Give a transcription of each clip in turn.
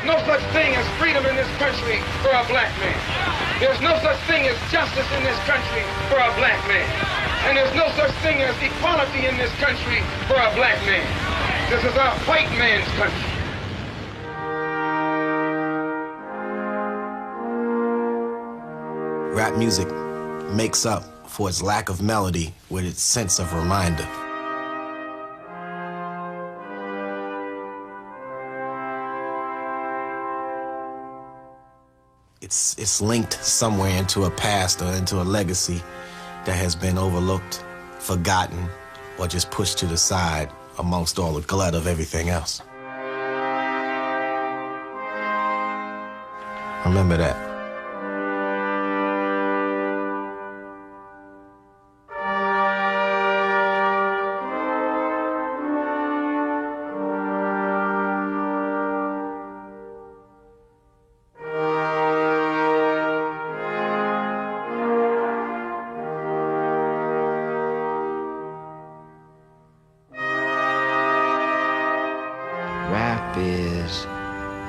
no such thing as freedom in this country for a black man. There's no such thing as justice in this country for a black man. And there's no such thing as equality in this country for a black man. This is a white man's country. Rap music makes up for its lack of melody with its sense of reminder. It's linked somewhere into a past or into a legacy that has been overlooked, forgotten, or just pushed to the side amongst all the glut of everything else. Remember that. Rap is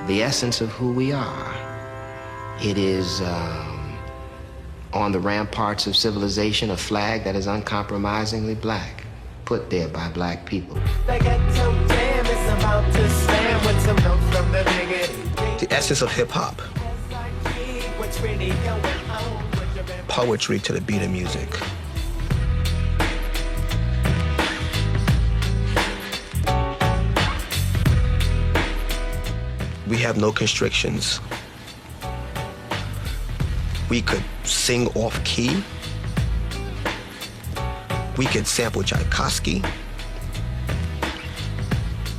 the essence of who we are. It is on the ramparts of civilization, a flag that is uncompromisingly black, put there by black people. The essence of hip-hop. Poetry to the beat of music. We have no constrictions. We could sing off key. We could sample Tchaikovsky.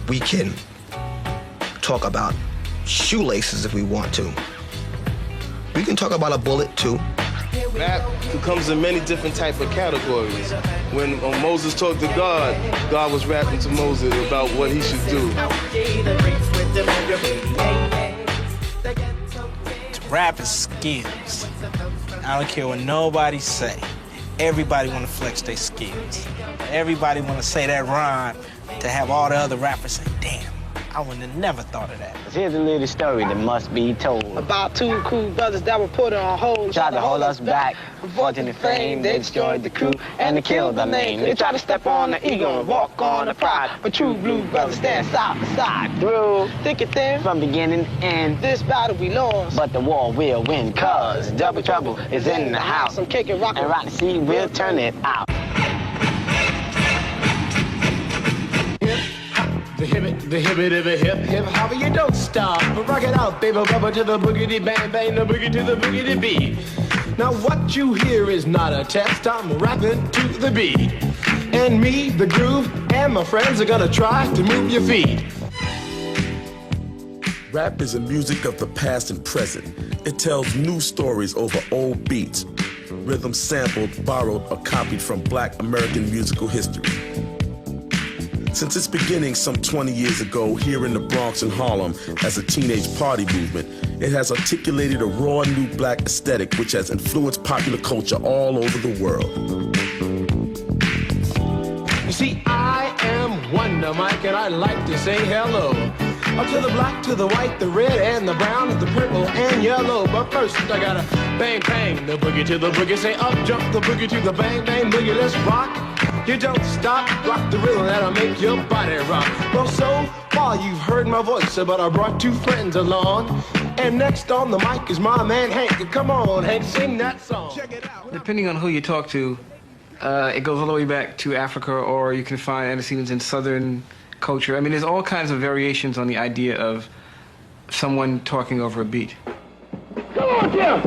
We can talk about shoelaces if we want to. We can talk about a bullet too. Rap comes in many different type of categories. When Moses talked to God, God was rapping to Moses about what he should do. Rap is skills. I don't care what nobody say. Everybody want to flex their skills. Everybody want to say that rhyme to have all the other rappers say, damn, I would have never thought of that. Here's a little story that must be told. About two cool brothers that were put on hold. Tried to hold us back. Fortune and fame, they destroyed the crew and they killed our name. They tried to step on the ego and walk on the pride. But true blue brothers stand side by side. Through thick and thin, from beginning to end. This battle we lost, but the war will win. Cause double trouble is in the house. I'm kicking rock and rock, see, we'll turn it out. The hip hopper, you don't stop. But rock it out, baby, rubber to the boogity bang bang, the boogie to the boogity beat. Now what you hear is not a test, I'm rapping to the beat. And me, the groove, and my friends are gonna try to move your feet. Rap is the music of the past and present. It tells new stories over old beats. Rhythm sampled, borrowed, or copied from Black American musical history. Since its beginning some 20 years ago here in the Bronx and Harlem as a teenage party movement, it has articulated a raw new black aesthetic which has influenced popular culture all over the world. You see, I am Wonder Mike and I'd like to say hello. Up to the black, to the white, the red, and the brown, and the purple, and yellow. But first, I gotta bang, bang, the boogie to the boogie. Say up, jump the boogie to the bang, bang, boogie, let's rock. You don't stop, rock the rhythm that'll make your body rock. Well, so far you've heard my voice, but I brought two friends along. And next on the mic is my man Hank. Come on, Hank, sing that song. Check it out. Depending on who you talk to, it goes all the way back to Africa, or you can find antecedents in Southern culture. I mean, there's all kinds of variations on the idea of someone talking over a beat. Come on, Jim!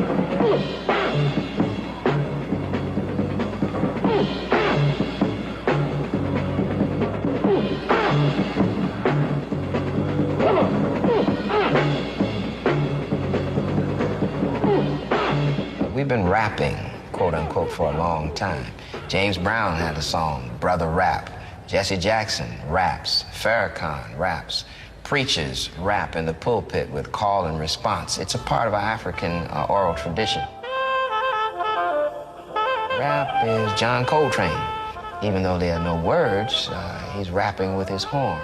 We've been rapping, quote unquote, for a long time. James Brown had a song, Brother Rap. Jesse Jackson raps. Farrakhan raps. Preachers rap in the pulpit with call and response. It's a part of our African oral tradition. Rap is John Coltrane. Even though there are no words, he's rapping with his horn.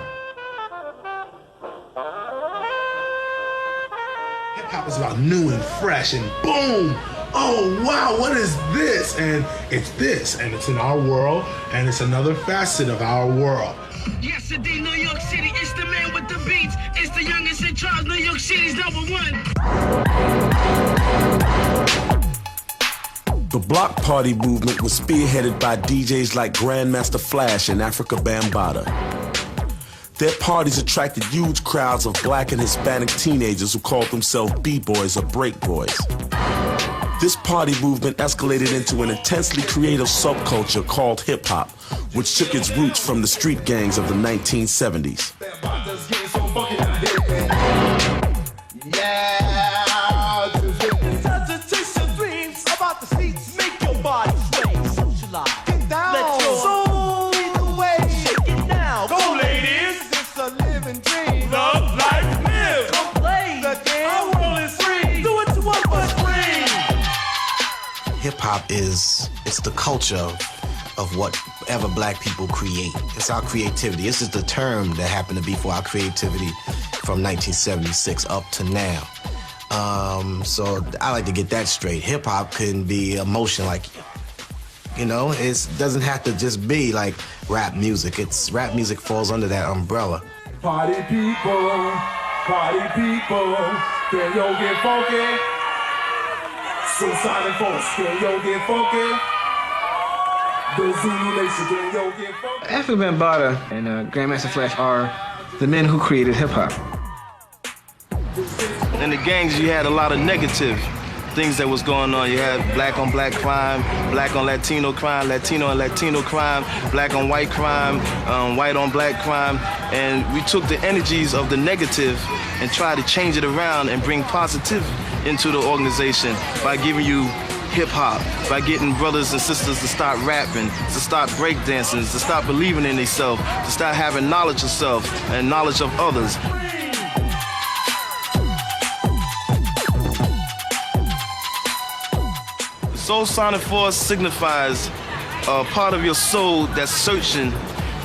Hip-hop is about new and fresh and boom! Oh, wow, what is this? And it's this, and it's in our world, and it's another facet of our world. Yesterday, New York City, it's the man with the beats. It's the youngest in charge, New York City's #1. The block party movement was spearheaded by DJs like Grandmaster Flash and Africa Bambaataa. Their parties attracted huge crowds of black and Hispanic teenagers who called themselves B-boys or break boys. This party movement escalated into an intensely creative subculture called hip-hop, which took its roots from the street gangs of the 1970s. Hip-hop it's the culture of whatever black people create. It's our creativity. This is the term that happened to be for our creativity from 1976 up to now. So I like to get that straight. Hip-hop can be emotion, like, you know, it doesn't have to just be like rap music. Rap music falls under that umbrella. Party people, can yo get funky? So Sonic Force, can yo get funky? The Zulu Nation, can yo get funky? Africa Bambaataa and Grandmaster Flash are the men who created hip-hop. In the gangs, you had a lot of negative things that was going on. You had black on black crime, black on Latino crime, Latino on Latino crime, black on white crime, white on black crime. And we took the energies of the negative and tried to change it around and bring positive into the organization by giving you hip-hop, by getting brothers and sisters to start rapping, to start breakdancing, to start believing in themselves, to start having knowledge of self and knowledge of others. Soul Sonic Force signifies a part of your soul that's searching,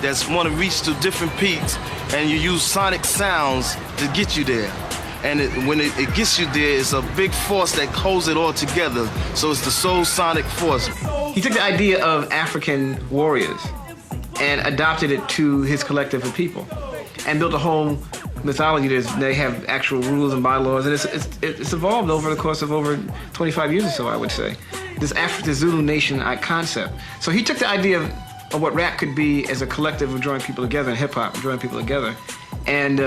that's want to reach to different peaks, and you use sonic sounds to get you there. And when it gets you there, it's a big force that holds it all together. So it's the Soul Sonic Force. He took the idea of African warriors and adopted it to his collective of people and built a whole mythology. They have actual rules and bylaws, and it's evolved over the course of over 25 years or so, I would say. This Zulu Nation concept. So he took the idea of what rap could be as a collective of drawing people together, and hip-hop drawing people together, and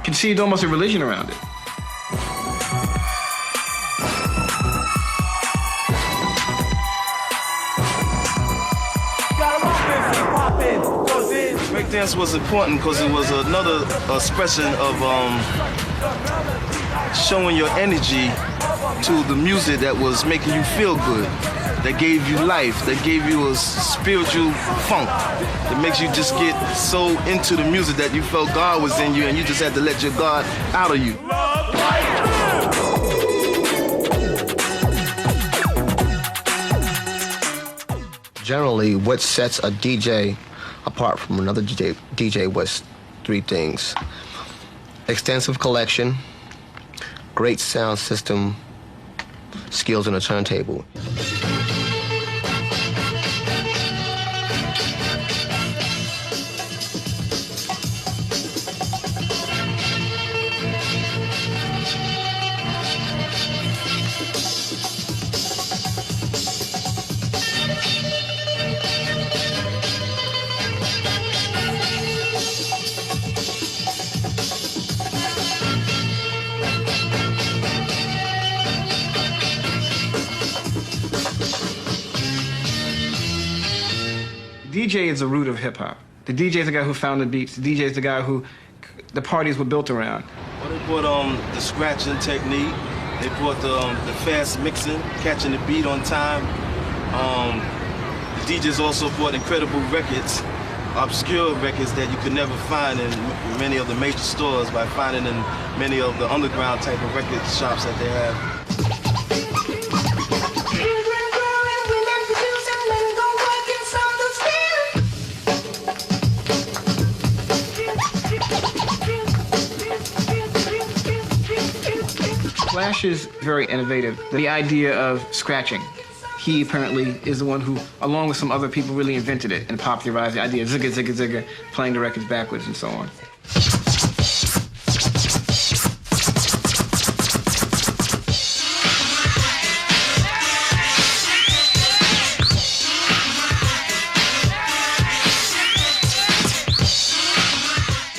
conceived almost a religion around it. Breakdance was important because it was another expression of showing your energy to the music that was making you feel good, that gave you life, that gave you a spiritual funk, that makes you just get so into the music that you felt God was in you and you just had to let your God out of you. Generally, what sets a DJ apart from another DJ was three things: extensive collection, great sound system, skills on a turntable. DJ is the root of hip-hop. The DJ is the guy who found the beats. The DJ is the guy who the parties were built around. Well, they brought the scratching technique. They brought the fast mixing, catching the beat on time. The DJs also brought incredible records, obscure records that you could never find in many of the major stores by finding in many of the underground type of record shops that they have. Flash is very innovative. The idea of scratching. He apparently is the one who, along with some other people, really invented it and popularized the idea of zigga, zigga, zigga, playing the records backwards and so on.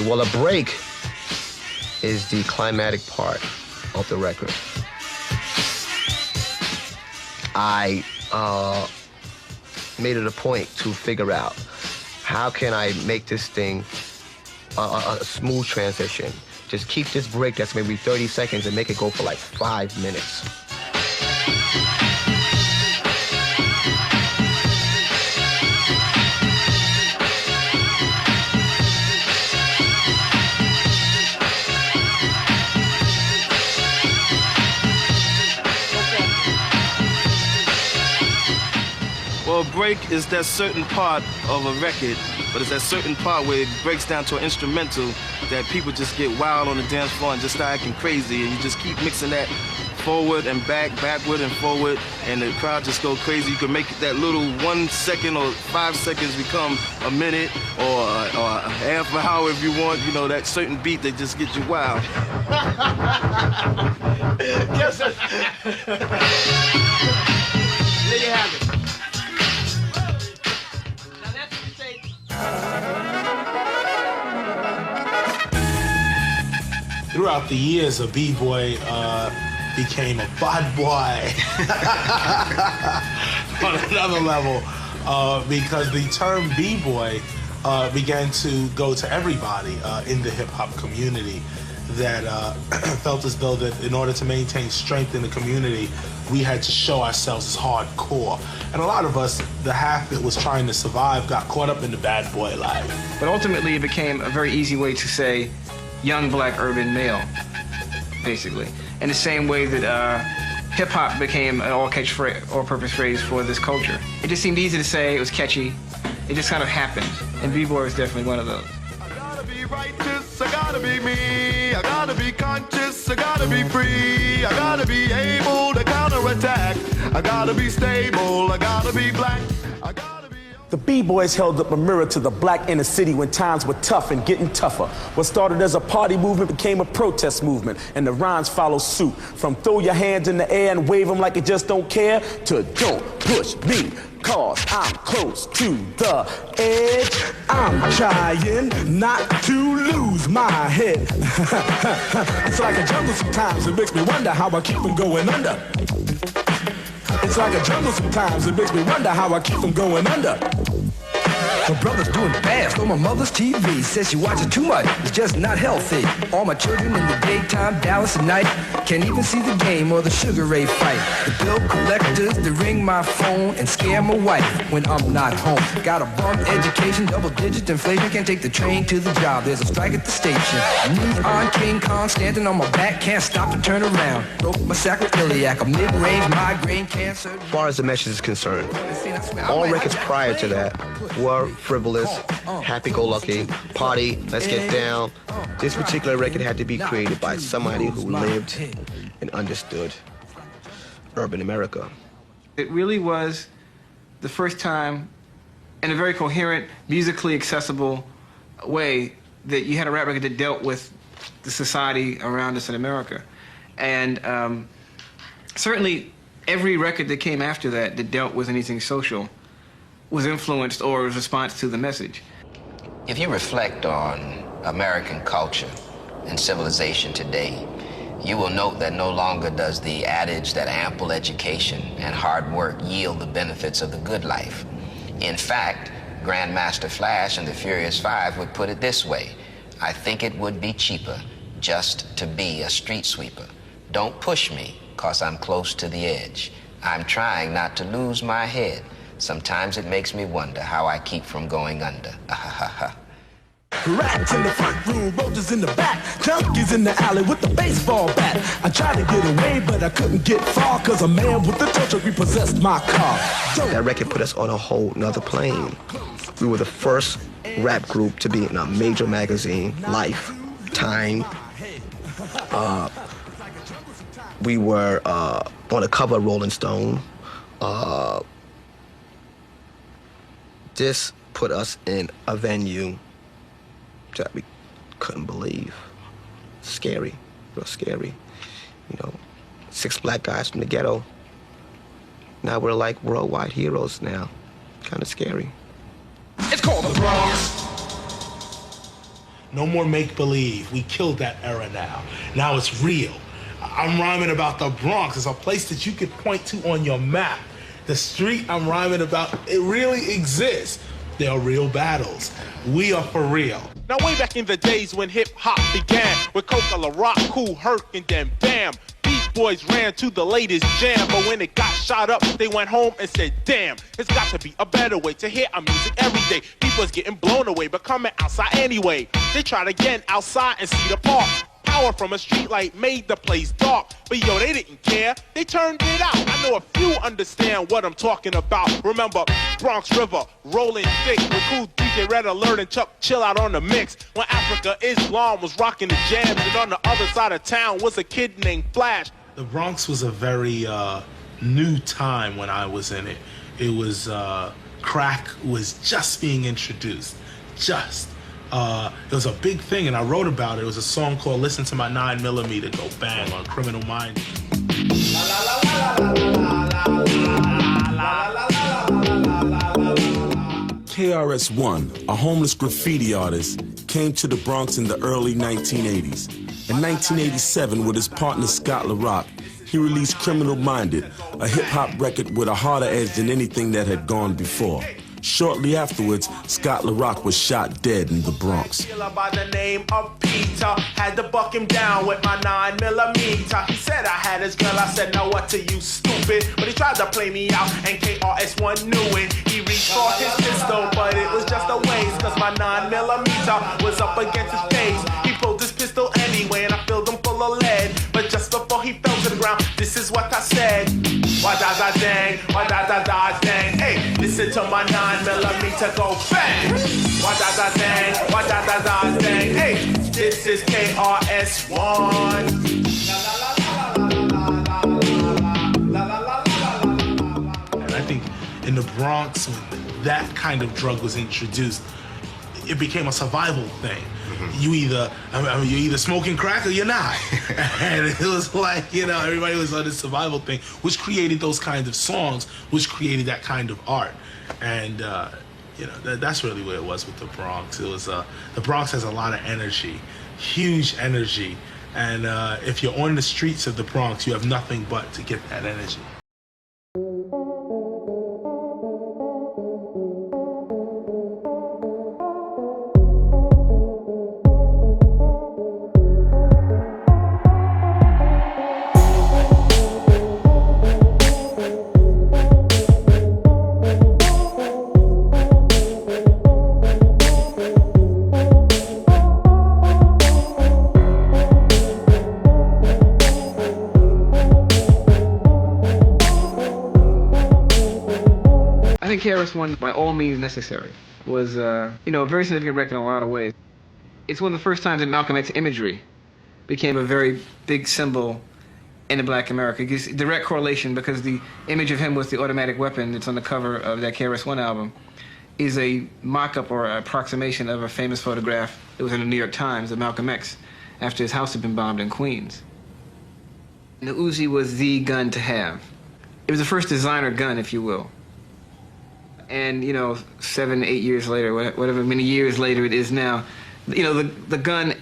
Well, a break is the climatic part of the record. I made it a point to figure out how can I make this thing a smooth transition. Just keep this break that's maybe 30 seconds and make it go for like 5 minutes. Well, a break is that certain part of a record, but it's that certain part where it breaks down to an instrumental that people just get wild on the dance floor and just start acting crazy, and you just keep mixing that forward and back, backward and forward, and the crowd just go crazy. You can make that little 1 second or 5 seconds become a minute or a half an hour if you want, you know, that certain beat that just gets you wild. Yes, sir. There you have it. Throughout the years, a b-boy became a bad boy on another level because the term b-boy began to go to everybody in the hip-hop community that felt as though that in order to maintain strength in the community, we had to show ourselves as hardcore. And a lot of us, the half that was trying to survive, got caught up in the bad boy life. But ultimately, it became a very easy way to say young black urban male, basically. In the same way that hip-hop became an all-purpose phrase for this culture. It just seemed easy to say, it was catchy, it just kind of happened. And b-boy was definitely one of those. I gotta be righteous, I gotta be me, I gotta be conscious, I gotta be free, I gotta be able to counterattack, I gotta be stable, I gotta be black, I gotta be... The B-boys held up a mirror to the black inner city when times were tough and getting tougher. What started as a party movement became a protest movement, and the rhymes follow suit. From throw your hands in the air and wave them like you just don't care, to don't push me, cause I'm close to the edge. I'm trying not to lose my head. It's like a jungle sometimes, it makes me wonder how I keep from going under. It's like a jungle sometimes, it makes me wonder how I keep from going under. My brother's doing fast on my mother's TV. Says she watches too much, it's just not healthy. All my children in the daytime, Dallas at night. Can't even see the game or the Sugar Ray fight. The bill collectors, they ring my phone and scare my wife when I'm not home. Got a bum education, double-digit inflation. Can't take the train to the job, there's a strike at the station. Me on King Kong, standing on my back, can't stop to turn around. Broke my sacroiliac, a mid-range migraine cancer. As far as the message is concerned, all records prior to that were frivolous, happy-go-lucky, party, let's get down. This particular record had to be created by somebody who lived and understood urban America. It really was the first time, in a very coherent, musically accessible way, that you had a rap record that dealt with the society around us in America. And certainly every record that came after that that dealt with anything social was influenced or was a response to the message. If you reflect on American culture and civilization today, you will note that no longer does the adage that ample education and hard work yield the benefits of the good life. In fact, Grandmaster Flash and the Furious Five would put it this way: I think it would be cheaper just to be a street sweeper. Don't push me, 'cause I'm close to the edge. I'm trying not to lose my head. Sometimes it makes me wonder how I keep from going under. Rats in the front room, roaches in the back, junkies in the alley with the baseball bat. I tried to get away, but I couldn't get far, 'cause a man with the tow truck repossessed my car. That record put us on a whole nother plane. We were the first rap group to be in a major magazine, Life, Time, We were on the cover of Rolling Stone. This put us in a venue that we couldn't believe. Scary, real scary. You know, 6 black guys from the ghetto. Now we're like worldwide heroes now. Kind of scary. It's called the Bronx. No more make-believe. We killed that era now. Now it's real. I'm rhyming about the Bronx. It's a place that you could point to on your map. The street I'm rhyming about, it really exists. There are real battles. We are for real. Now way back in the days when hip-hop began, with Coca, La Rock, Kool Herc, and then bam, Beat Boys ran to the latest jam. But when it got shot up, they went home and said, damn, it's got to be a better way to hear our music every day. People's getting blown away, but coming outside anyway. They tried again outside and see the park. Power from a streetlight made the place dark. But yo, they didn't care, they turned it out. I know a few understand what I'm talking about. Remember Bronx River, rolling thick with cool DJ Red Alert and Chuck Chill Out on the mix. When Africa Islam was rocking the jams, and on the other side of town was a kid named Flash. The Bronx was a very new time when I was in it. It was, crack was just being introduced, just. It was a big thing, and I wrote about it. It was a song called Listen to My 9mm Go Bang on Criminal Minds. KRS-One, a homeless graffiti artist, came to the Bronx in the early 1980s. In 1987, with his partner Scott La Rock, he released Criminal Minded, a hip-hop record with a harder edge than anything that had gone before. Shortly afterwards, Scott La Rock was shot dead in the Bronx. Killer by the name of Peter, had to buck him down with my 9mm. He said I had his girl, I said, now what to you, stupid? But he tried to play me out, and KRS-One knew it. He reached for his pistol, but it was just a waste, cause my 9mm was up against his face. He pulled his pistol anyway, and I filled him full of lead. But just before he fell to the ground, this is what I said. Why da da dang, why da da da dang. Hey, listen to my 9mm go bang. Why da da dang, why da da da dang. Hey, this is KRS-One. And I think in the Bronx, when that kind of drug was introduced, it became a survival thing. You either, you're either smoking crack or you're not. And it was like, you know, everybody was on this survival thing, which created those kinds of songs, which created that kind of art. And, you know, that's really what it was with the Bronx. It was, the Bronx has a lot of energy, huge energy. And if you're on the streets of the Bronx, you have nothing but to get that energy. I think KRS-One, by all means necessary, was, you know, a very significant record in a lot of ways. It's one of the first times that Malcolm X imagery became a very big symbol in the Black America. It's a direct correlation because the image of him with the automatic weapon that's on the cover of that KRS-One album is a mock-up or an approximation of a famous photograph that was in the New York Times of Malcolm X after his house had been bombed in Queens. And the Uzi was the gun to have. It was the first designer gun, if you will. And, you know, 7, 8 years later, whatever many years later it is now, you know, the gun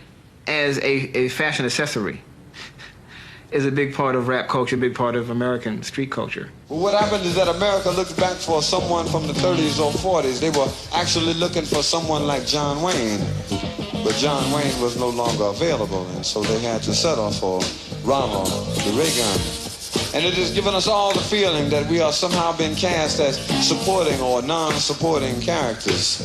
as a fashion accessory is a big part of rap culture, a big part of American street culture. Well, what happened is that America looked back for someone from the 30s or 40s. They were actually looking for someone like John Wayne. But John Wayne was no longer available, and so they had to settle for Ronald the Reagan. And it has given us all the feeling that we are somehow being cast as supporting or non-supporting characters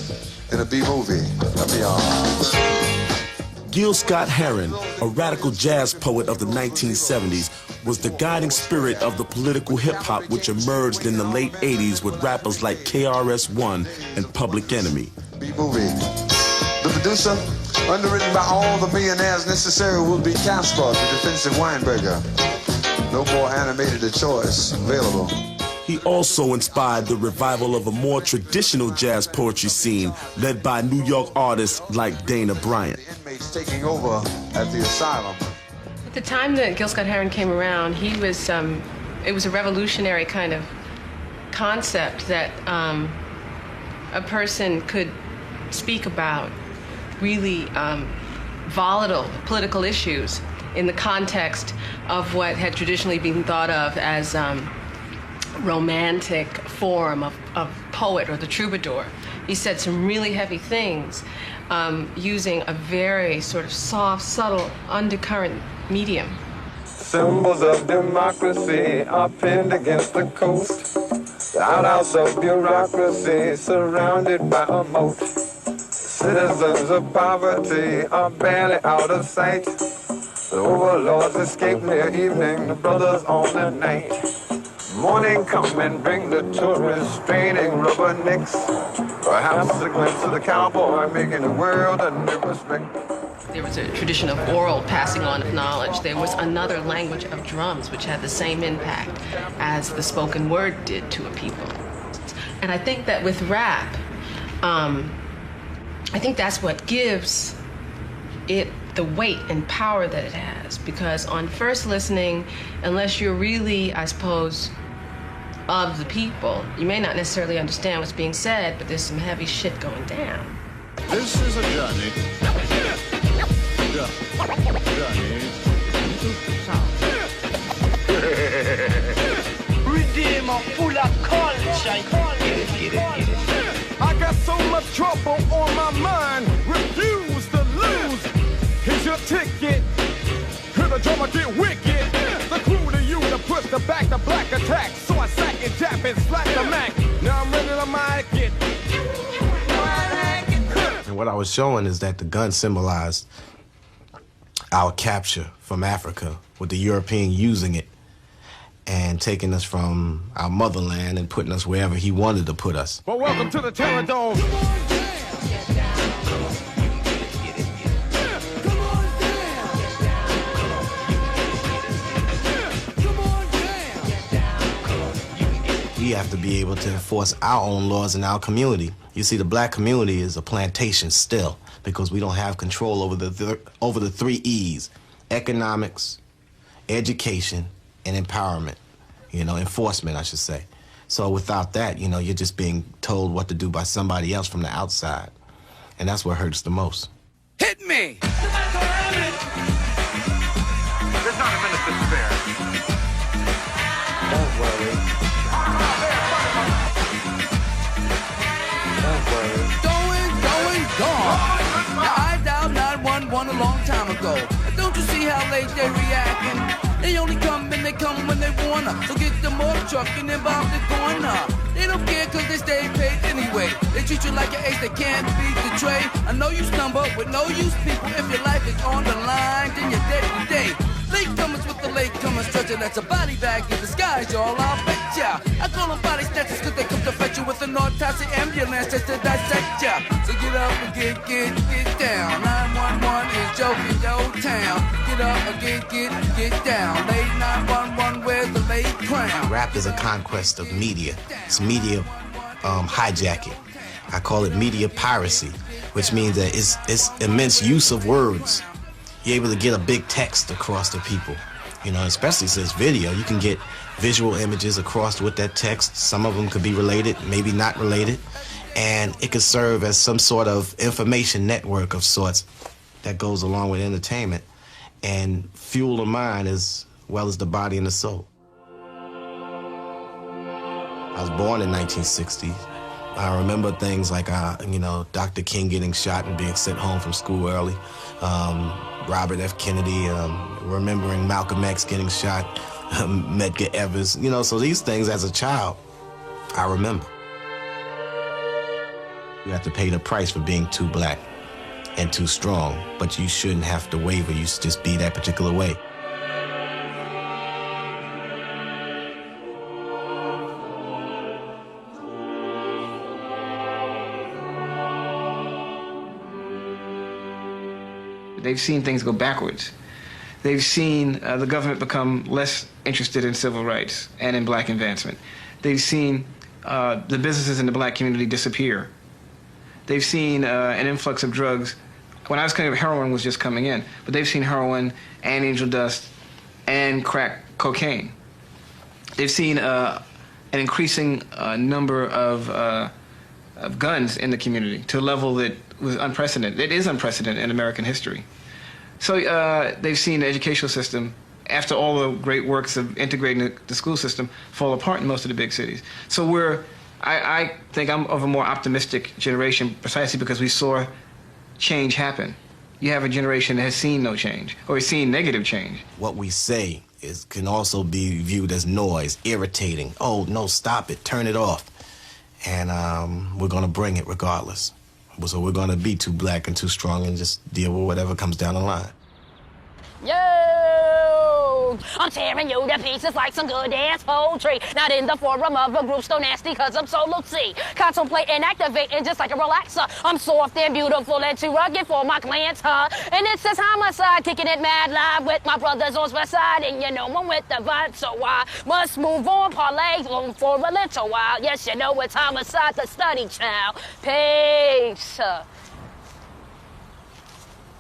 in a B-movie. That'd be all right. Gil Scott-Heron, a radical jazz poet of the 1970s, was the guiding spirit of the political hip-hop which emerged in the late 80s with rappers like KRS-One and Public Enemy. B-movie. The producer Underwritten by all the millionaires necessary will be Casper, the defensive Weinberger. No more animated a choice available. He also inspired the revival of a more traditional jazz poetry scene led by New York artists like Dana Bryant. Inmates taking over at the asylum. At the time that Gil Scott-Heron came around, he was, it was a revolutionary kind of concept that a person could speak about really volatile political issues in the context of what had traditionally been thought of as romantic form of poet or the troubadour. He said some really heavy things using a very sort of soft, subtle undercurrent medium. Symbols of democracy are pinned against the coast. The outhouse of bureaucracy surrounded by a moat. Citizens of poverty are barely out of sight. The overlords escape near evening, the brothers on the night. Morning come and bring the tourists straining rubbernecks. Perhaps a glimpse of the cowboy making the world a new respect. There was a tradition of oral passing on of knowledge. There was another language of drums which had the same impact as the spoken word did to a people. And I think that with rap, I think that's what gives it the weight and power that it has. Because on first listening, unless you're really, I suppose, of the people, you may not necessarily understand what's being said, but there's some heavy shit going down. This is a journey. Redeemer full of culture. Get it. I got so much trouble on my mind. Refuse to lose. Here's your ticket. Hear the drummer get wicked. The crew to you to push the back the black attack. So I sack and jab and slack the Mac. Now I'm ready to mic it. And what I was showing is that the gun symbolized our capture from Africa, with the European using it and taking us from our motherland and putting us wherever he wanted to put us. Well, welcome to the Terror Dome. We have to be able to enforce our own laws in our community. You see, the black community is a plantation still because we don't have control over the 3 E's: economics, education, and empowerment. You know, enforcement, I should say. So without that, you know, you're just being told what to do by somebody else from the outside. And that's what hurts the most. Hit me! There's not a minute to spare. Don't worry. Gone. Now I dialed 911 a long time ago. And don't you see how late they're reacting? They only come and they come when they wanna. So get the morgue truck and then bomb the corner. They don't care cause they stay paid anyway. They treat you like an ace, they can't beat the trade. I know you stumble with no use people. If your life is on the line, then you're dead today. Latecomers with the latecomers, stretching that's a body bag in disguise, y'all, I'll bet ya. I call them body snatchers cause they come to fetch you with an autopsy ambulance just to dissect ya. So get up and get down. 911 is joking your town. Get up and get down. Late 911, where's the late crown? Rap is a conquest of media. It's media hijacking. I call it media piracy, which means that it's immense use of words. You're able to get a big text across to people, you know, especially since video. You can get visual images across with that text. Some of them could be related, maybe not related, and it could serve as some sort of information network of sorts that goes along with entertainment and fuel the mind as well as the body and the soul. I was born in 1960. I remember things like, you know, Dr. King getting shot and being sent home from school early. Robert F. Kennedy, remembering Malcolm X getting shot, Medgar Evers, you know, so these things as a child, I remember. You have to pay the price for being too black and too strong, but you shouldn't have to waver. You should just be that particular way. They've seen things go backwards. They've seen the government become less interested in civil rights and in black advancement. They've seen the businesses in the black community disappear. They've seen an influx of drugs. When I was coming up, heroin was just coming in, but they've seen heroin and angel dust and crack cocaine. They've seen an increasing number of guns in the community to a level that was unprecedented. It is unprecedented in American history. So they've seen the educational system, after all the great works of integrating the school system, fall apart in most of the big cities. So I think I'm of a more optimistic generation precisely because we saw change happen. You have a generation that has seen no change, or has seen negative change. What we say can also be viewed as noise, irritating. Oh, no, stop it, turn it off. And we're gonna bring it regardless. So we're gonna be too black and too strong and just deal with whatever comes down the line. Yo, I'm tearing you to pieces like some good ass poetry. Not in the forum of a group so nasty cause I'm so loosey. Contemplate and activating just like a relaxer. I'm soft and beautiful and too rugged for my clans, huh? And it says homicide, kicking it mad live with my brothers on my side. And you know I'm with the vibe, so I must move on, parlay on for a little while. Yes, you know it's homicide, the study child. Peace.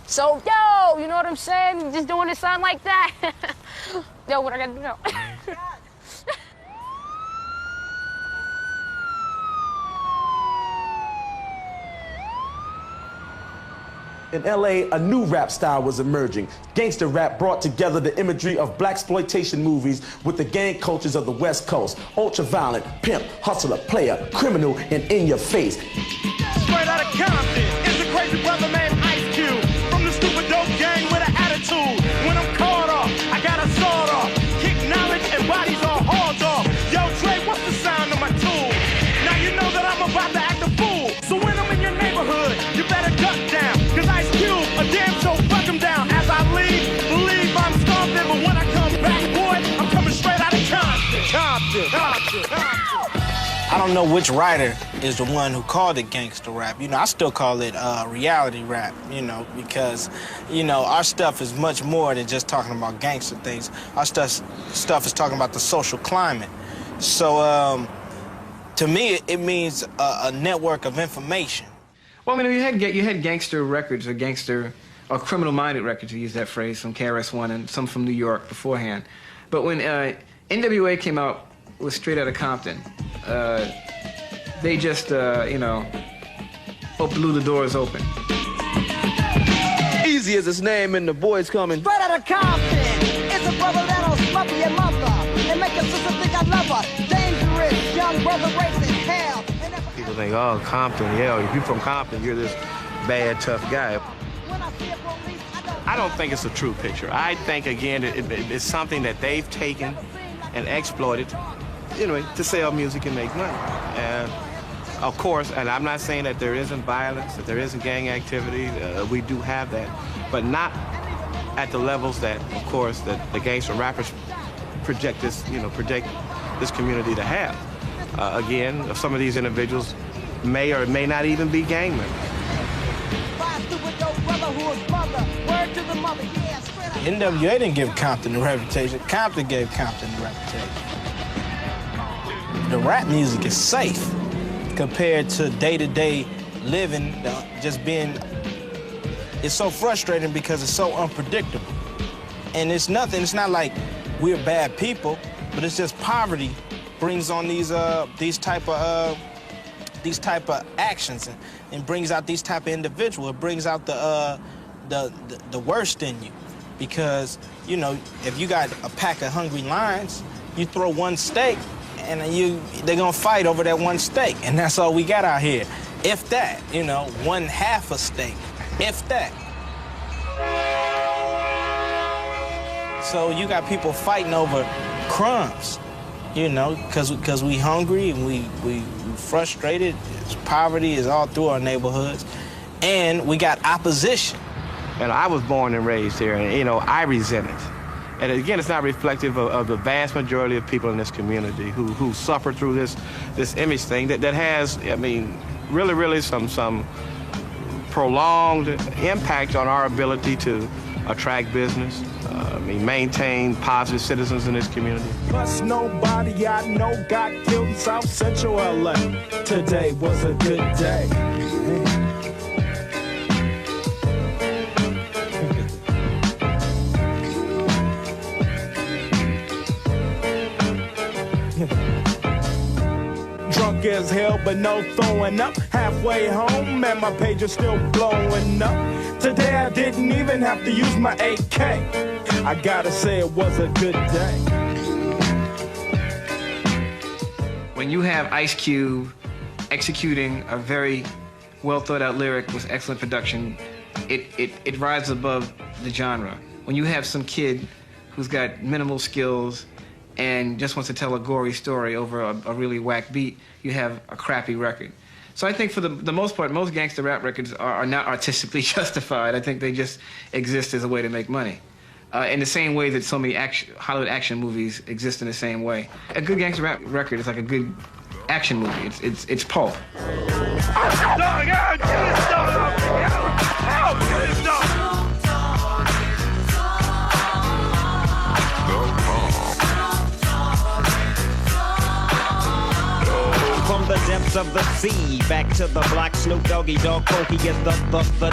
So, yo, you know what I'm saying? Just doing it sound like that. Yo, what I gotta do now? In LA, a new rap style was emerging. Gangster rap brought together the imagery of blaxploitation movies with the gang cultures of the West Coast. Ultra-violent, pimp, hustler, player, criminal, and in your face. Straight out of Compton, it's a crazy brother named Ice Cube. From the stupid dope gang with an attitude. When I'm caught off, I got a sword off. Kick knowledge and bodies all hauled off. Yo, Dre, what's the sound of my tool? Now you know that I'm about to act a fool. So when I'm in your neighborhood, you better duck down. Cause Ice Cube, a damn show, fuck him down. As I leave, believe I'm stomping. But when I come back, boy, I'm coming straight out of Compton. I don't know which writer is the one who called it gangster rap. You know, I still call it reality rap, you know, because, you know, our stuff is much more than just talking about gangster things. Our stuff is talking about the social climate. So, to me, it means a network of information. Well, I mean, you had gangster records or criminal-minded records, to use that phrase, from KRS-One and some from New York beforehand. But when NWA came out with Straight Outta Compton, they just, you know, blew the doors open. Easy as his name and the boys coming. Straight out of Compton, it's a brother that'll smother your mother and make your sister think I love her. Dangerous, young brother raising hell. People think, oh, Compton, yeah, if you're from Compton, you're this bad, tough guy. I don't think it's a true picture. I think, again, it's something that they've taken and exploited, anyway, to sell music and make money. And of course, and I'm not saying that there isn't violence, that there isn't gang activity. We do have that, but not at the levels that, of course, that the gangster rappers project this community to have. Again, some of these individuals may or may not even be gang members. NWA didn't give Compton the reputation. Compton gave Compton the reputation. The rap music is safe compared to day-to-day living, just being, it's so frustrating because it's so unpredictable. And it's not like we're bad people, but it's just poverty brings on these type of actions and brings out these type of individuals. It brings out the worst in you. Because, you know, if you got a pack of hungry lions, you throw one steak and they're gonna fight over that one steak. And that's all we got out here. If that, you know, one half a steak, if that. So you got people fighting over crumbs, you know, because we hungry and we frustrated. Poverty is all through our neighborhoods. And we got opposition. And I was born and raised here, and, you know, I resent it. And again, it's not reflective of the vast majority of people in this community who suffer through this image thing that has, I mean, really some prolonged impact on our ability to attract business, maintain positive citizens in this community. Plus nobody I know got killed in South Central LA. Today was a good day. Drunk as hell, but no throwing up. Halfway home, and my page is still blowing up. Today I didn't even have to use my AK. I gotta say it was a good day. When you have Ice Cube executing a very well thought out lyric with excellent production, it rises above the genre. When you have some kid who's got minimal skills and just wants to tell a gory story over a really whack beat, you have a crappy record. So I think for the most part, most gangster rap records are not artistically justified. I think they just exist as a way to make money. In the same way that so many Hollywood action movies exist in the same way. A good gangster rap record is like a good action movie. It's pulp. From the depths of the sea, back to the block, Snoop Doggy Dogg, Funky is the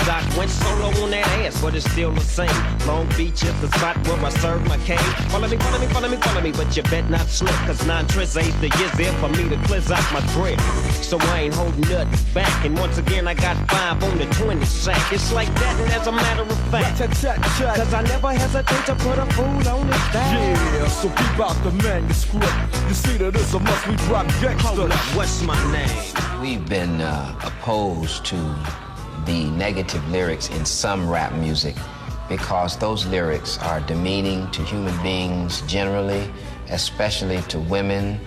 doc. Went solo on that ass, but it's still the same. Long Beach is the spot where I serve my cane. Follow me, but you bet not slip, cause 9 tris ain't the years there for me to cleanse out my grip. So I ain't holding nothing back, and once again I got 5 on the 20 sack. It's like that, and as a matter of fact, cause I never hesitate to put a fool on his back. Yeah, so keep out the manuscript. You see that it's a must we drop gangsta. Hold up, what's my name? We've been opposed to the negative lyrics in some rap music because those lyrics are demeaning to human beings generally, especially to women.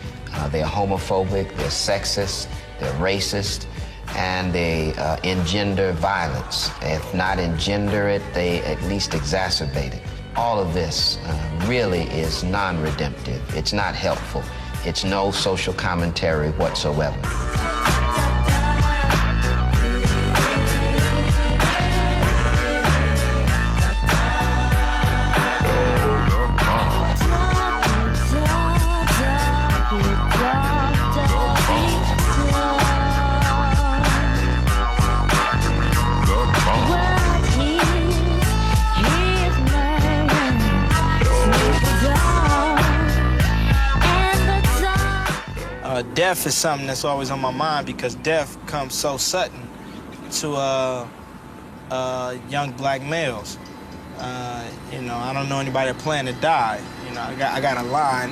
They're homophobic, they're sexist, they're racist, and they engender violence. If not engender it, they at least exacerbate it. All of this really is non-redemptive. It's not helpful. It's no social commentary whatsoever. Death is something that's always on my mind because death comes so sudden to young black males. You know, I don't know anybody that plan to die. You know, I got a line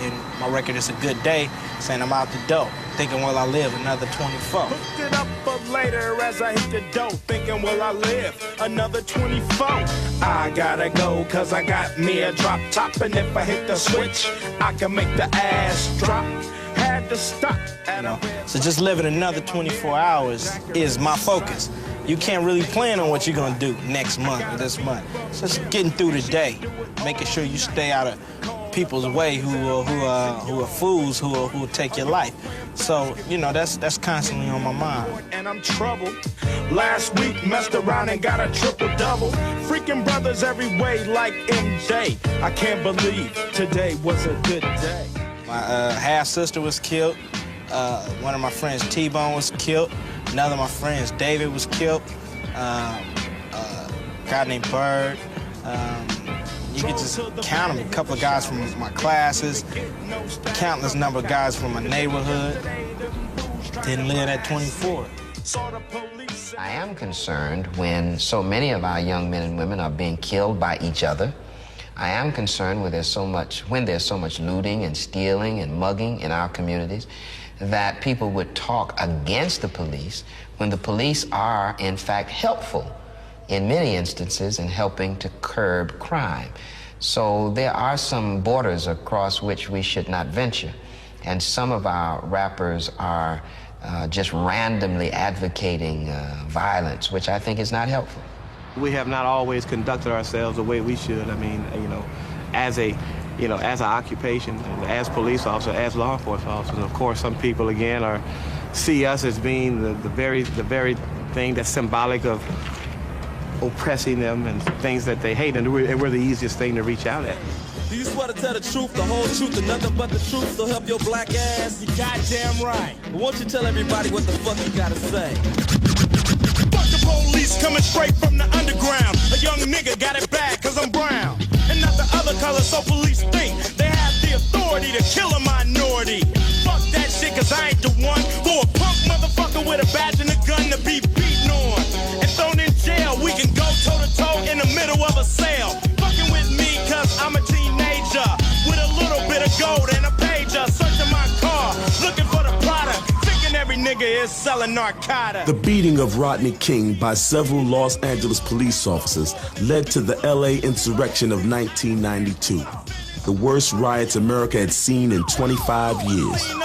in my record, It's a Good Day, saying I'm out the door, thinking will I live another 24. Hooked it up for later as I hit the dough, thinking will I live another 24. I gotta go cause I got me a drop top, and if I hit the switch, I can make the ass drop. Had to stop. So just living another 24 hours is my focus. You can't really plan on what you're gonna do next month or this month. So just getting through the day, making sure you stay out of people's way who are fools who will take your life. So, you know, that's constantly on my mind. And I'm troubled. Last week messed around and got a triple-double. Freaking brothers every way like MJ. I can't believe today was a good day. My half-sister was killed. One of my friends, T-Bone, was killed. Another of my friends, David, was killed. A guy named Bird. You could just count them. A couple of guys from my classes. Countless number of guys from my neighborhood. Didn't live at 24. I am concerned when so many of our young men and women are being killed by each other. I am concerned when there's so much looting and stealing and mugging in our communities that people would talk against the police when the police are, in fact, helpful in many instances in helping to curb crime. So there are some borders across which we should not venture. And some of our rappers are just randomly advocating violence, which I think is not helpful. We have not always conducted ourselves the way we should. I mean, as an occupation, as police officers, as law enforcement officers. Of course, some people again see us as being the very thing that's symbolic of oppressing them and things that they hate, and we're the easiest thing to reach out at. Do you swear to tell the truth, the whole truth, and nothing but the truth, so help your black ass? You goddamn right. Won't you tell everybody what the fuck you gotta say? Fuck the police coming straight from the underground. A young nigga got it bad cause I'm brown. And not the other color, so police think they have the authority to kill a minority. Fuck that shit cause I ain't the one for a punk motherfucker with a badge and a gun to be beaten on and thrown in jail. We can go toe to toe in the middle of a cell. Fucking with me cause I'm a teenager with a little bit of gold and a pager. Searching my car, looking for the product, thinking every nigga is selling narcotics. The beating of Rodney King by several Los Angeles police officers led to the LA insurrection of 1992, the worst riots America had seen in 25 years. Still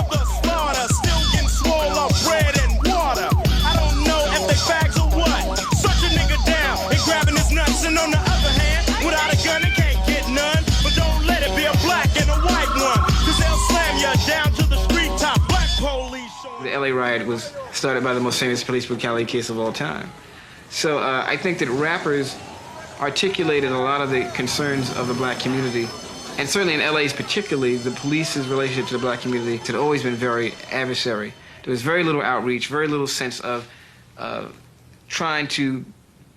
getting swole off bread and water. I don't know if they fags or what. Search a nigga down and grabbing his nuts, and on the other hand, without a gun, they can't get none. But don't let it be a black and a white one, cause they'll slam you down to the street top. Black police. The LA riot was started by the most famous police brutality case of all time. So I think that rappers articulated a lot of the concerns of the black community. And certainly in LA's particularly, the police's relationship to the black community had always been very adversary. There was very little outreach, very little sense of trying to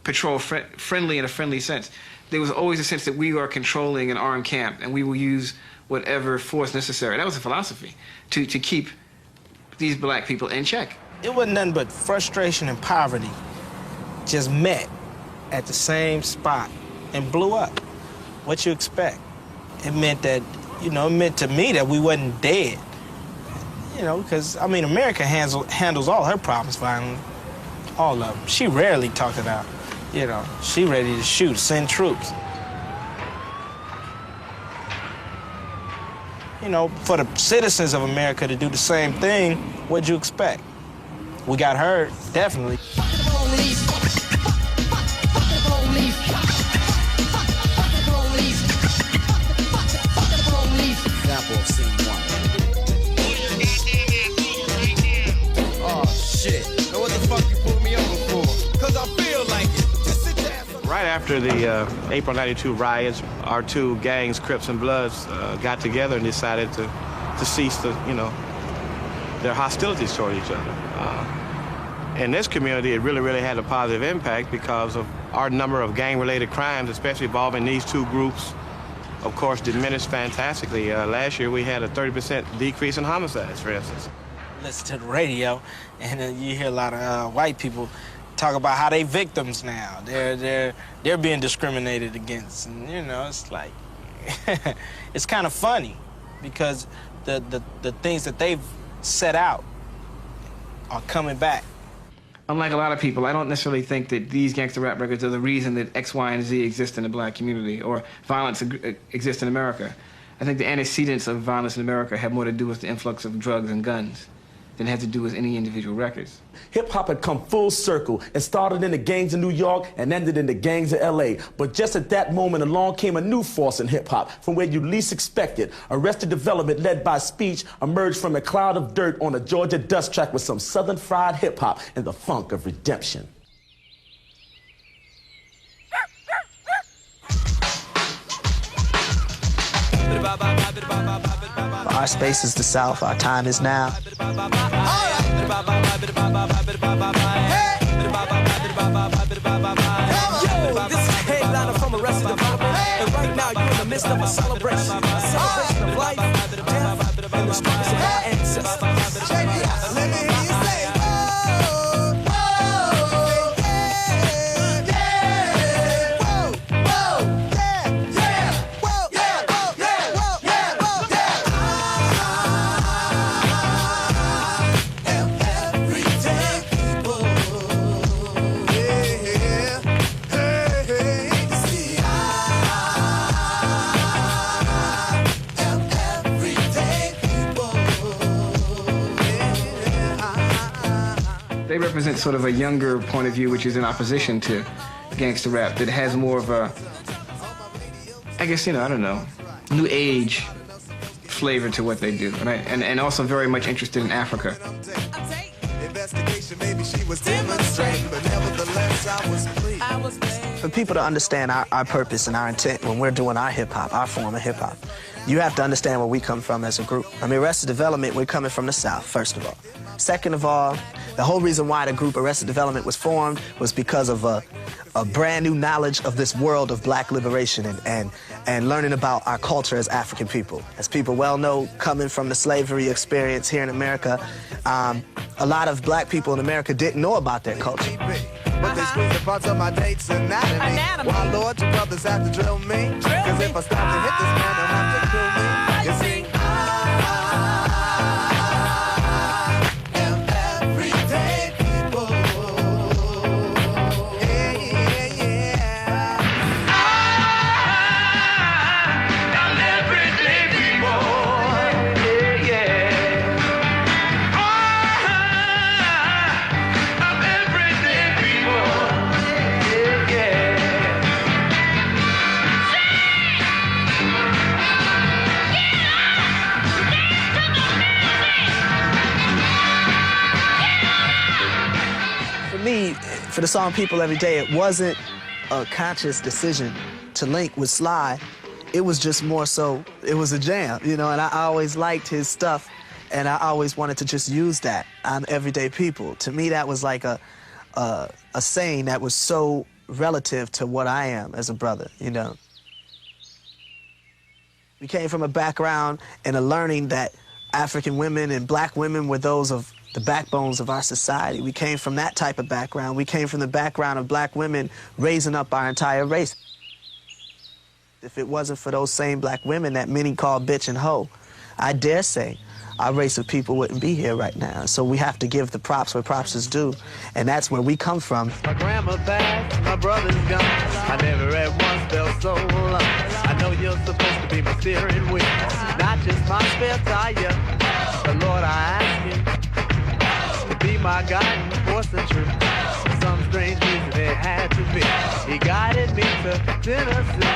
patrol friendly in a friendly sense. There was always a sense that we are controlling an armed camp and we will use whatever force necessary. That was a philosophy, to keep these black people in check. It wasn't nothing but frustration and poverty just met at the same spot and blew up. What you expect? It meant that, you know, it meant to me that we wasn't dead. You know, because, I mean, America handles all her problems violently. All of them. She rarely talked it out. You know, she ready to shoot, send troops. You know, for the citizens of America to do the same thing, what'd you expect? We got hurt, definitely. Example of scene 1. Oh shit. Now what the fuck you pulled me over for? Cause I feel like it. Just sit down. Right after the April 92 riots, our two gangs, Crips and Bloods, got together and decided to cease their hostilities toward each other. In this community, it really had a positive impact because of our number of gang-related crimes, especially involving these two groups, of course, diminished fantastically. Last year, we had a 30% decrease in homicides, for instance. Listen to the radio, and you hear a lot of white people talk about how they victims now. They're being discriminated against, and you know, it's like it's kind of funny because the things that they've set out are coming back. Unlike a lot of people, I don't necessarily think that these gangster rap records are the reason that X, Y, and Z exist in the black community or violence exists in America. I think the antecedents of violence in America have more to do with the influx of drugs and guns than it has to do with any individual records. Hip-hop had come full circle and started in the gangs of New York and ended in the gangs of LA. But just at that moment, along came a new force in hip-hop from where you least expected. Arrested Development, led by Speech, emerged from a cloud of dirt on a Georgia dust track with some southern fried hip-hop and the funk of redemption. Our space is the South, our time is now. Yo, this is a headliner from Arrested Development, and right now you're in the midst of a celebration of life, death, and the struggles of our ancestors. Let me hear you say, They represent sort of a younger point of view, which is in opposition to gangster rap, that has more of a, I guess, you know, I don't know, new age flavor to what they do. And also very much interested in Africa. Maybe she was demonstrating, but nevertheless I was pleased. For people to understand our purpose and our intent when we're doing our hip-hop, our form of hip-hop, you have to understand where we come from as a group. I mean, Arrested Development, we're coming from the South, first of all. Second of all, the whole reason why the group Arrested Development was formed was because of a brand new knowledge of this world of black liberation and learning about our culture as African people. As people well know, coming from the slavery experience here in America, a lot of black people in America didn't know about their culture. But they squeeze the parts of my date's anatomy. Why, Lord, your brothers have to drill me? Cause if I stop to hit this man, they'll have to kill me. You see, I am everyday people. Yeah, yeah, yeah. I am everyday people. Yeah, yeah. I'm everyday people. Yeah, yeah. For me, for the song People Every Day, it wasn't a conscious decision to link with Sly. It was just more so, it was a jam, you know, and I always liked his stuff, and I always wanted to just use that on Everyday People. To me, that was like a saying that was so relative to what I am as a brother, you know. We came from a background and a learning that African women and black women were those of the backbones of our society. We came from that type of background. We came from the background of black women raising up our entire race. If it wasn't for those same black women that many call bitch and hoe, I dare say our race of people wouldn't be here right now. So we have to give the props where props is due, and that's where we come from. My grandma passed, my brother's gone. I never at once felt so alone. I know you're supposed to be my steering wheel, not just my spare tire. But Lord, I ask you to be my guiding force and truth. For some strange reason it had to be. He guided me to Tennessee.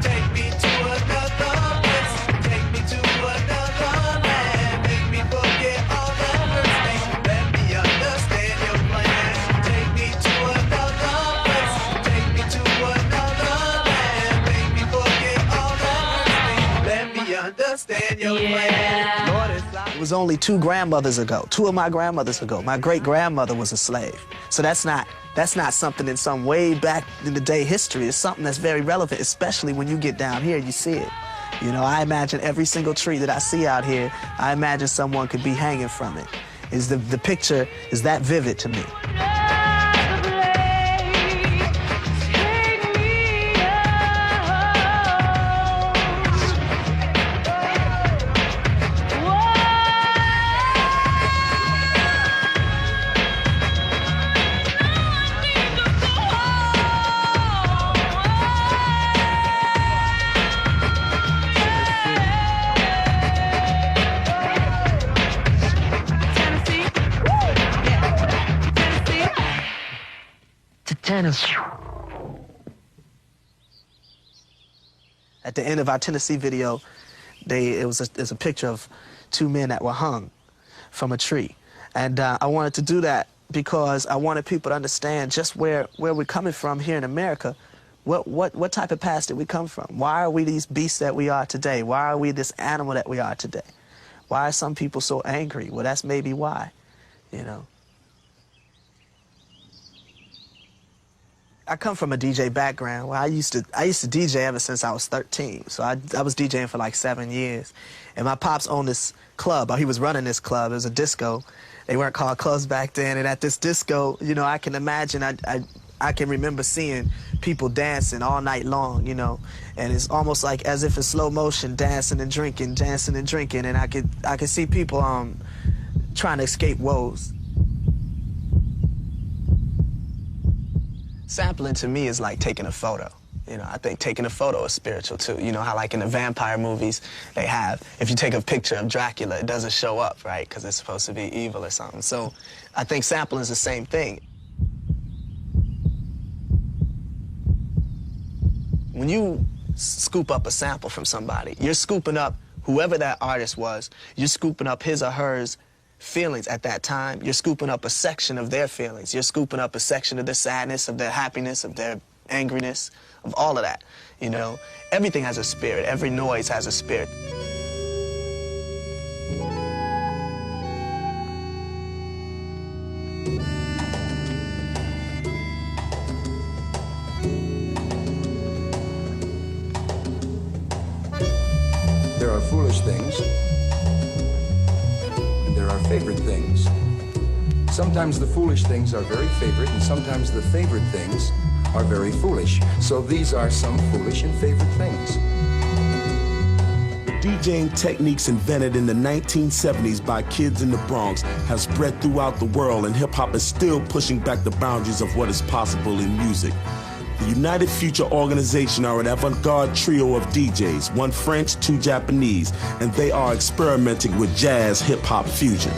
Take me to another place. Take me to another land. Make me forget all that hurts me. Let me understand your plan. Take me to another place. Take me to another land. Make me forget all that hurts me. Let me understand your plan. Lord, It was only 2 grandmothers ago, 2 of my grandmothers ago. My great-grandmother was a slave. So that's not something in some way back in the day history. It's something that's very relevant, especially when you get down here and you see it. You know, I imagine every single tree that I see out here, I imagine someone could be hanging from it. The picture is that vivid to me. At the end of our Tennessee video, there's a picture of 2 men that were hung from a tree. And I wanted to do that because I wanted people to understand just where we're coming from here in America. What type of past did we come from? Why are we these beasts that we are today? Why are we this animal that we are today? Why are some people so angry? Well, that's maybe why, you know. I come from a DJ background where I used to DJ ever since I was 13. So I was DJing for like 7 years. And my pops owned this club, or he was running this club. It was a disco. They weren't called clubs back then. And at this disco, you know, I can imagine, I can remember seeing people dancing all night long, you know. And it's almost like as if in slow motion, dancing and drinking. And I could see people trying to escape woes. Sampling to me is like taking a photo. You know, I think taking a photo is spiritual too. You know how like in the vampire movies they have, if you take a picture of Dracula, it doesn't show up, right? Because it's supposed to be evil or something. So I think sampling is the same thing. When you scoop up a sample from somebody, you're scooping up whoever that artist was, you're scooping up his or hers feelings at that time, you're scooping up a section of their feelings. You're scooping up a section of their sadness, of their happiness, of their angriness, of all of that, you know? Everything has a spirit. Every noise has a spirit. There are foolish things, and there are favorite things. Sometimes the foolish things are very favorite, and sometimes the favorite things are very foolish. So these are some foolish and favorite things. DJing techniques invented in the 1970s by kids in the Bronx have spread throughout the world, and hip-hop is still pushing back the boundaries of what is possible in music. The United Future Organization are an avant-garde trio of DJs, one French, two Japanese, and they are experimenting with jazz hip-hop fusion.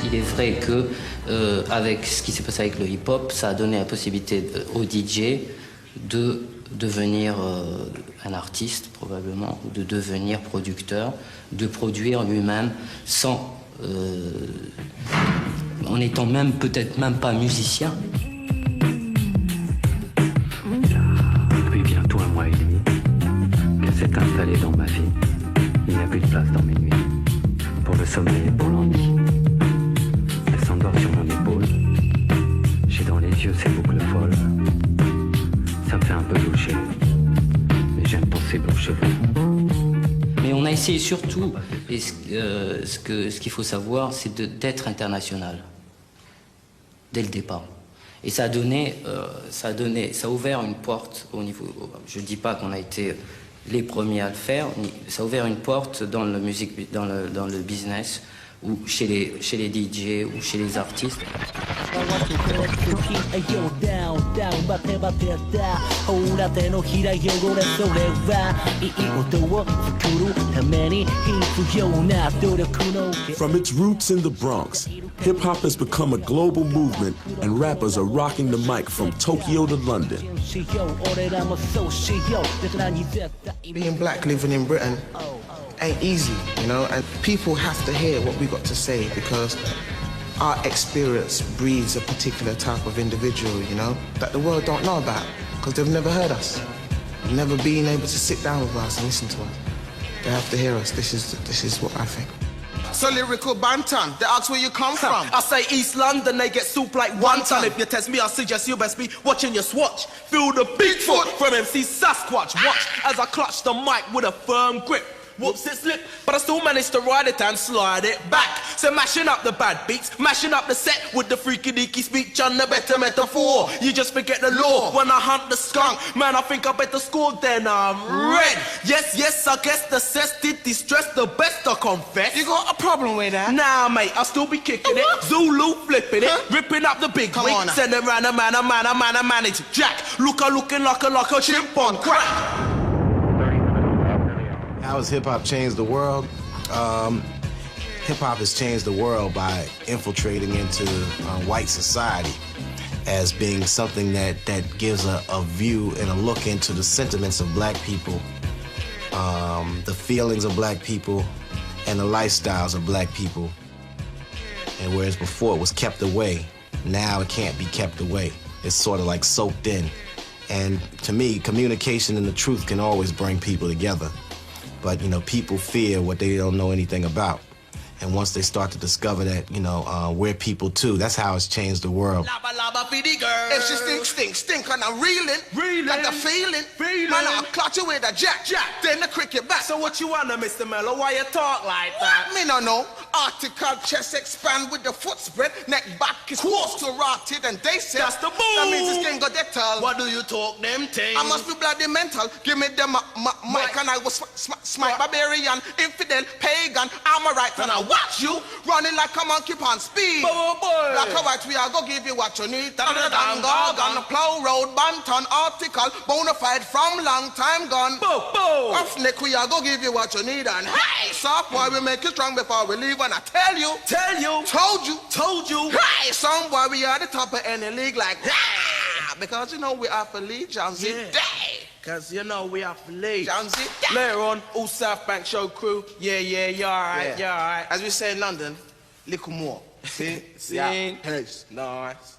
Il est vrai que avec ce qui s'est passé avec le hip-hop, ça a donné la possibilité au DJ de devenir un artiste probablement, ou de devenir producteur, de produire lui-même sans en étant même peut-être même pas musicien. Depuis bientôt un mois et demi, qu'elle s'est installée dans ma vie. Il n'y a plus de place dans mes nuits, pour le sommeil et pour l'ennui. Elle s'endort sur mon épaule. J'ai dans les yeux ses boucles folles. Ça me fait un peu loucher, mais j'aime penser beaux cheveux. Mais on a essayé surtout, et ce qu'il faut savoir, c'est d'être international, dès le départ. Et ça a ouvert une porte au niveau. Je ne dis pas qu'on a été les premiers à le faire, ça a ouvert une porte dans le business, ou chez les DJ ou chez les artistes. From its roots in the Bronx, hip-hop has become a global movement, and rappers are rocking the mic from Tokyo to London. Being black living in Britain ain't easy, you know, and people have to hear what we got to say because our experience breeds a particular type of individual, you know, that the world don't know about because they've never heard us, never been able to sit down with us and listen to us. They have to hear us. This is what I think. So lyrical Bantan, they ask where you come from. I say East London, they get soup like wonton. If you test me, I suggest you best be watching your swatch. Feel the Bigfoot from MC Sasquatch. Watch as I clutch the mic with a firm grip. Whoops, it slipped, but I still managed to ride it and slide it back. So mashing up the bad beats, mashing up the set with the freaky deaky speech and the better metaphor. You just forget the law when I hunt the skunk. Man, I think I better score then I'm red. Yes, I guess the cess did distress the best, I confess. You got a problem with that? Nah, mate, I'll still be kicking it. Zulu flipping it, ripping up the big wig. Send it round a man, manage Jack. Looking like a chimp on crack. How has hip-hop changed the world? Hip-hop has changed the world by infiltrating into white society as being something that gives a view and a look into the sentiments of black people, the feelings of black people, and the lifestyles of black people. And whereas before it was kept away, now it can't be kept away. It's sort of like soaked in. And to me, communication and the truth can always bring people together. But, you know, people fear what they don't know anything about. And once they start to discover that, you know, we're people too, that's how it's changed the world. If she stink, and I'm reeling, got the feeling. Man, I'll clutch you with a jack, then the cricket back. So what you wanna, Mr. Mello? Why you talk like that? Me no know. Article chest expand with the foot spread, neck back is close to rotted, and they say that's the boom. That means this thing got that tall. What do you talk them things? I must be bloody mental. Give me them mic and I was smite barbarian, infidel, pagan, Amorite, and I watch you running like a monkey on speed. Black or white, we are gonna give you what you need. Gun, plow road, Banton, article, bona fide from long time gone. Off neck, we are gonna give you what you need. And hey, soft boy, we make you strong before we leave. And I tell you, told you. Hey, some boy, we are the top of any league like that. Because you know we are for legions. Yeah. Cause you know we have to leave. Later on, all South Bank show crew. Yeah, you alright, you alright. As we say in London, little more. See? Yeah. Peace. Nice.